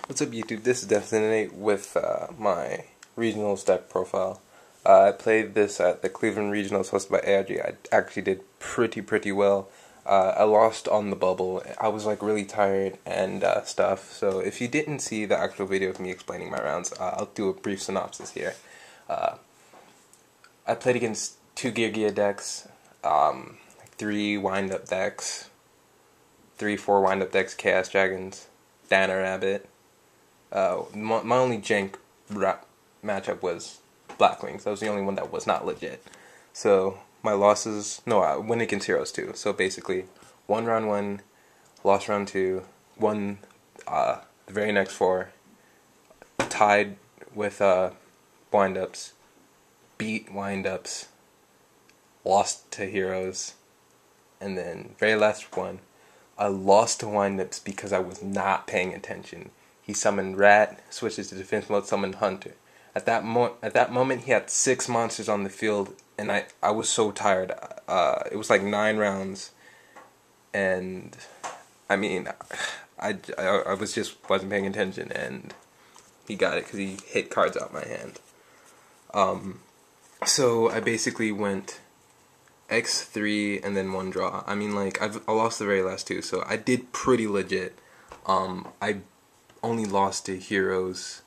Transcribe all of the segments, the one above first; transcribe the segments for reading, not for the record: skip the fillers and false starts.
What's up, YouTube? This is Destiny with my regionals deck profile. I played this at the Cleveland Regionals hosted by AIG. I actually did pretty well. I lost on the bubble. I was like really tired and stuff. So if you didn't see the actual video of me explaining my rounds, I'll do a brief synopsis here. I played against two Gear decks, 3 wind-up decks, 3-4 wind-up decks, Chaos Dragons, Dana Rabbit. My only jank matchup was Blackwings. That was the only one that was not legit. So my losses, no, I win against Heroes too. So basically, won round 1, lost round 2, won the very next 4, tied with wind-ups, beat wind-ups, lost to Heroes, and then very last one, I lost to wind-ups because I was not paying attention. He summoned Rat, switches to defense mode, summoned Hunter. At that moment, he had 6 monsters on the field, and I was so tired. It was like 9 rounds, and I mean, I wasn't paying attention, and he got it because he hit cards out my hand. So I basically went X3 and then 1 draw. I mean, like I lost the very last 2, so I did pretty legit. I only lost to Heroes,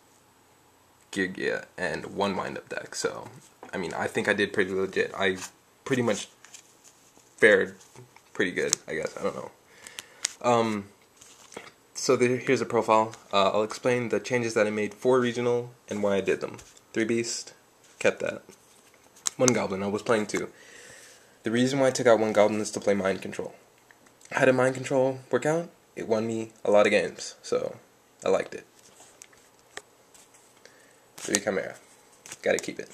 Gear, and 1 wind-up deck. So, I mean, I think I did pretty legit. I pretty much fared pretty good, I guess. I don't know. So here's a profile. I'll explain the changes that I made for regional and why I did them. 3 Beast, kept that. 1 Goblin, I was playing 2. The reason why I took out 1 Goblin is to play Mind Control. How did Mind Control work out? It won me a lot of games, so I liked it. 3 Chimera. Gotta keep it.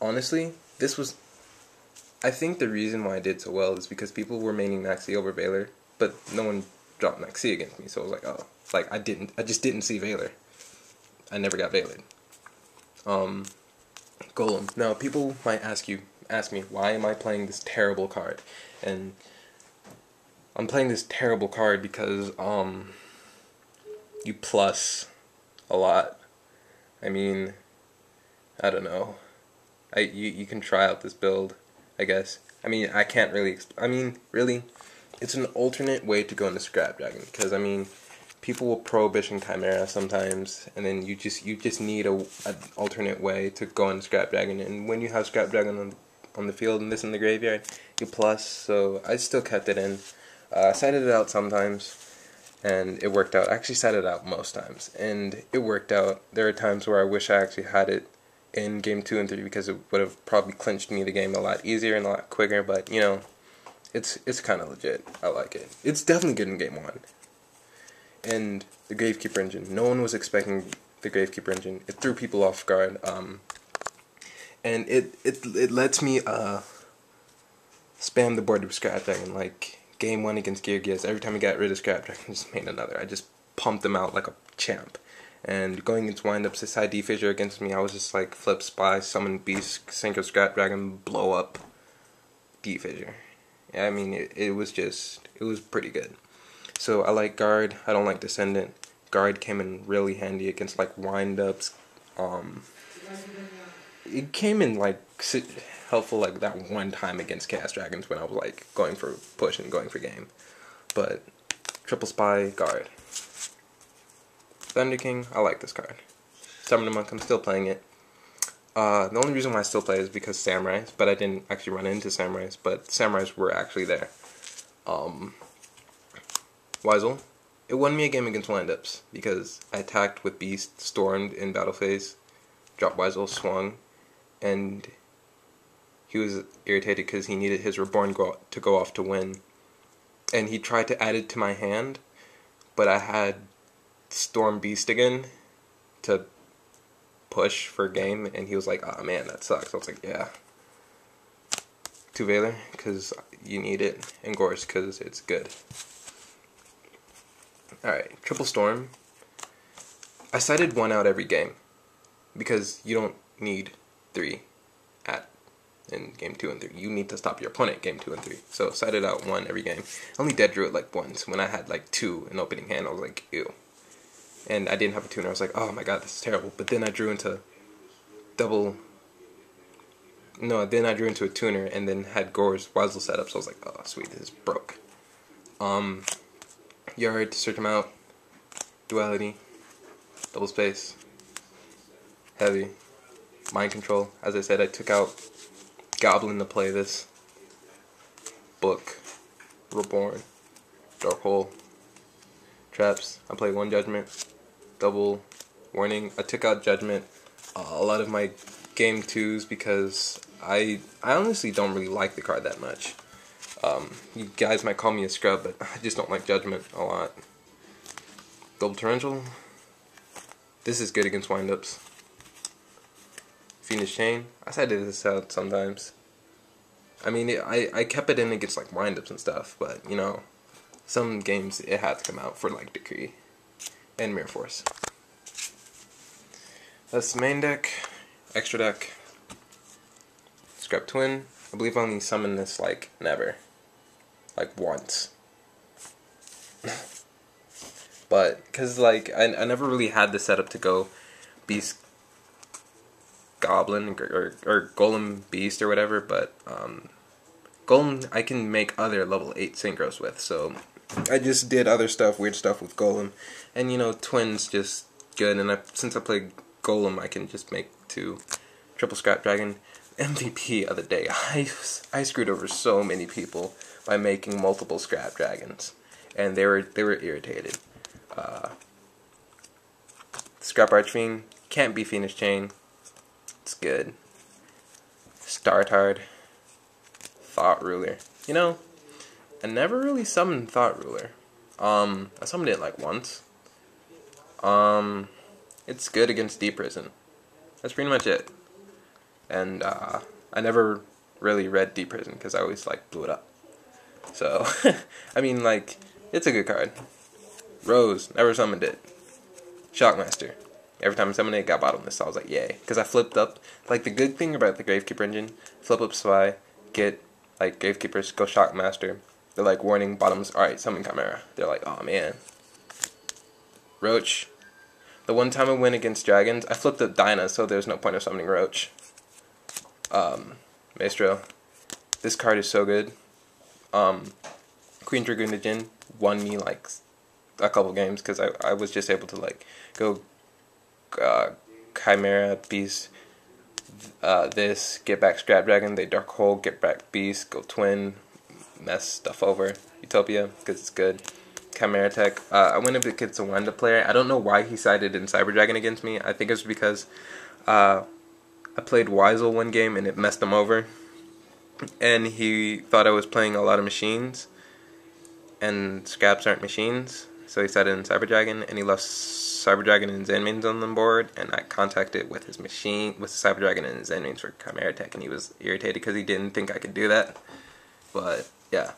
Honestly, I think the reason why I did so well is because people were maining Maxi over Valor, but no one dropped Maxi against me, so I was like, oh. Like, I just didn't see Valor. I never got Valored. Golem. Now, people might ask me, why am I playing this terrible card? And I'm playing this terrible card because, you plus a lot. I mean, I don't know. You can try out this build, I guess. I mean, I can't really. Really, it's an alternate way to go into Scrap Dragon because I mean, people will Prohibition Chimera sometimes, and then you just need an alternate way to go into Scrap Dragon. And when you have Scrap Dragon on the field and this in the graveyard, you plus. So I still kept it in. I sided it out sometimes. And it worked out. I actually sat it out most times, and it worked out. There are times where I wish I actually had it in game 2 and 3 because it would have probably clinched me the game a lot easier and a lot quicker. But you know, it's kind of legit. I like it. It's definitely good in game 1. And the Gravekeeper engine. No one was expecting the Gravekeeper engine. It threw people off guard. And it lets me spam the board with Scrap Dragon like. Game 1 against Gears, every time I got rid of Scrap Dragon, I just made another. I just pumped them out like a champ. And going against wind-ups, this ID Fissure against me, I was just like flip Spy, summon Beast, Synchro Scrap Dragon, blow up D Fissure. Yeah, I mean, it was pretty good. So I like Guard, I don't like Descendant. Guard came in really handy against like wind-ups. It came in like helpful like that one time against Chaos Dragons when I was like going for push and going for game. But Triple Spy, Guard. Thunder King, I like this card. Summoner Monk, I'm still playing it. The only reason why I still play it is because Samurais, but I didn't actually run into Samurais, but Samurais were actually there. Weisel, it won me a game against windups because I attacked with Beast, stormed in battle phase, dropped Weisel, swung, and he was irritated because he needed his Reborn to go off to win. And he tried to add it to my hand, but I had Storm Beast again to push for game, and he was like, oh man, that sucks. I was like, yeah. 2 Valor, because you need it, and Gorse, because it's good. Alright, Triple Storm. I sided 1 out every game, because you don't need 3 in game 2 and 3. You need to stop your opponent game 2 and 3. So sided out 1 every game. I only dead drew it like once. When I had like 2 in opening hand, I was like, ew. and I didn't have a tuner. I was like, oh my god, this is terrible. But then I drew into then I drew into a tuner and then had Gore's Weisel set up, so I was like, oh sweet, this is broke. Yard to search him out, duality, double space, heavy, mind control. As I said, I took out Goblin to play this. Book, Reborn, Dark Hole, traps. I played one Judgment, double warning. I took out Judgment a lot of my game 2s because I honestly don't really like the card that much. You guys might call me a scrub, but I just don't like Judgment a lot. Double Torrential. This is good against windups. Fiendish Chain. I sided this out sometimes. I mean, I kept it in against like windups and stuff, but you know, some games it had to come out for like Decree and Mirror Force. That's the main deck. Extra deck. Scrap Twin. I believe I only summoned this like never. Like once. But, because like, I never really had the setup to go Beast Goblin or Golem Beast or whatever, but Golem I can make other level 8 synchros with, so I just did other stuff, weird stuff with Golem, and you know, Twin's just good, and since I played Golem, I can just make 2 triple Scrap Dragon. MVP of the day. I screwed over so many people by making multiple Scrap Dragons, and they were irritated. Scrap Archfiend, can't be Fiendish Chain. It's good. Startard, Thought Ruler. You know, I never really summoned Thought Ruler. I summoned it like once. It's good against Deep Prison. That's pretty much it. And I never really read Deep Prison because I always like blew it up. So I mean, like, it's a good card. Rose, never summoned it. Shockmaster, every time I summoned it, got bottomless. So I was like, yay, because I flipped up. Like, the good thing about the Gravekeeper engine, flip up Spy, get like Gravekeepers, go Shockmaster. They're like warning bottoms. All right, summon Chimera. They're like, oh man. Roach. The one time I went against dragons, I flipped up Dinah, so there's no point of summoning Roach. Maestro. This card is so good. Queen Dragoon Jin won me like a couple games because I was just able to like go Chimera, Beast, this, get back Scrap Dragon, they Dark Hole, get back Beast, go Twin, mess stuff over. Utopia, because it's good. Chimera Tech. I went up against a Wanda player. I don't know why he sided in Cyber Dragon against me. I think it was because I played Weisel one game and it messed him over. And he thought I was playing a lot of machines. And scraps aren't machines. So he sided in Cyber Dragon and he left Cyber Dragon and Zenmains on the board. And I contacted with his machine, with the Cyber Dragon and Zenmains for Chimera Tech. And he was irritated because he didn't think I could do that. But yeah.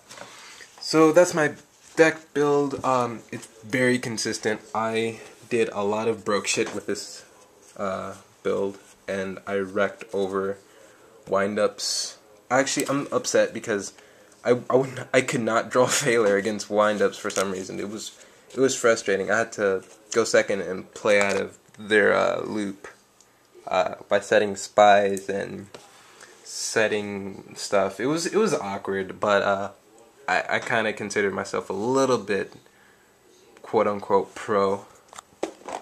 So that's my deck build. It's very consistent. I did a lot of broke shit with this build, and I wrecked over windups. Actually, I'm upset because I could not draw failure against windups for some reason. It was frustrating. I had to go second and play out of their loop by setting spies and setting stuff. It was awkward, but I kind of considered myself a little bit, quote-unquote, pro.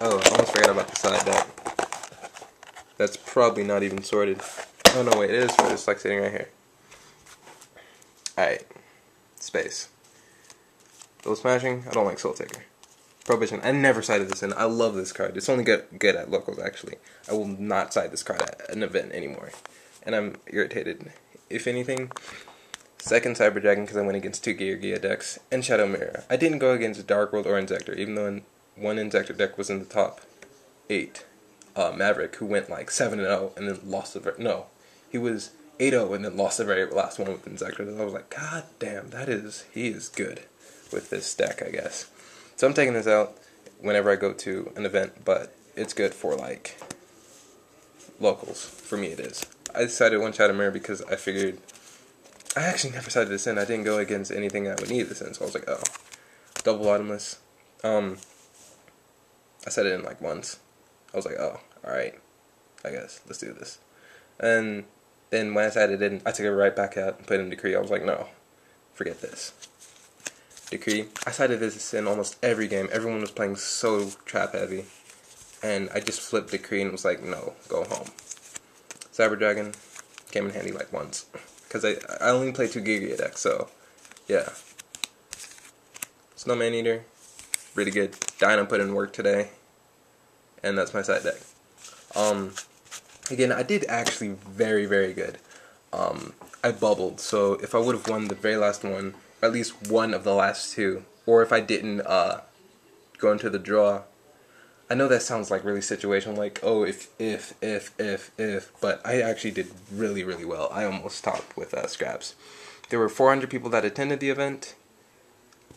Oh, I almost forgot about the side deck. That's probably not even sorted. Oh, no, wait, it is sorted. It's like sitting right here. Alright. Space. Double Smashing. I don't like Soul Taker. Prohibition. I never sided this in. I love this card. It's only good at locals, actually. I will not side this card at an event anymore. And I'm irritated. If anything... Second Cyber Dragon because I went against 2 Gear decks, and Shadow Mirror. I didn't go against Dark World or Inzektor, even though one Inzektor deck was in the top 8. Maverick, who went like 7-0 and then lost the no, he was 8-0 and then lost the very last one with Inzektor. I was like, god damn, he is good with this deck, I guess. So I'm taking this out whenever I go to an event, but it's good for like locals. For me, it is. I decided one Shadow Mirror because I figured. I actually never sided this in. I didn't go against anything that would need this in, so I was like, oh. Double Bottomless. I I said it in like once. I was like, oh, alright, I guess, let's do this. And then when I said it in, I took it right back out and put it in Decree. I was like, no, forget this. Decree, I cited this in almost every game. Everyone was playing so trap heavy. And I just flipped Decree and was like, no, go home. Cyber Dragon came in handy like once. Because I only play 2 Giga decks, so yeah. Snowman Eater, really good. Dino put in work today. And that's my side deck. Again, I did actually very, very good. I bubbled, so if I would have won the very last one, or at least one of the last 2, or if I didn't go into the draw, I know that sounds like really situational, like, oh, if, but I actually did really, really well. I almost topped with scraps. There were 400 people that attended the event,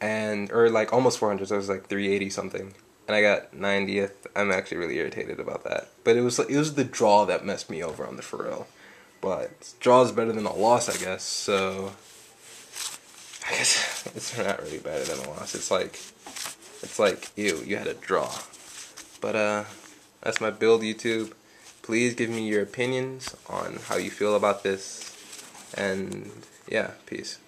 or like almost 400, so it was like 380 something. And I got 90th. I'm actually really irritated about that. But it was the draw that messed me over on the for real. But draw is better than a loss, I guess. So I guess it's not really better than a loss. It's like ew, you had a draw. But that's my build, YouTube. Please give me your opinions on how you feel about this. And yeah, peace.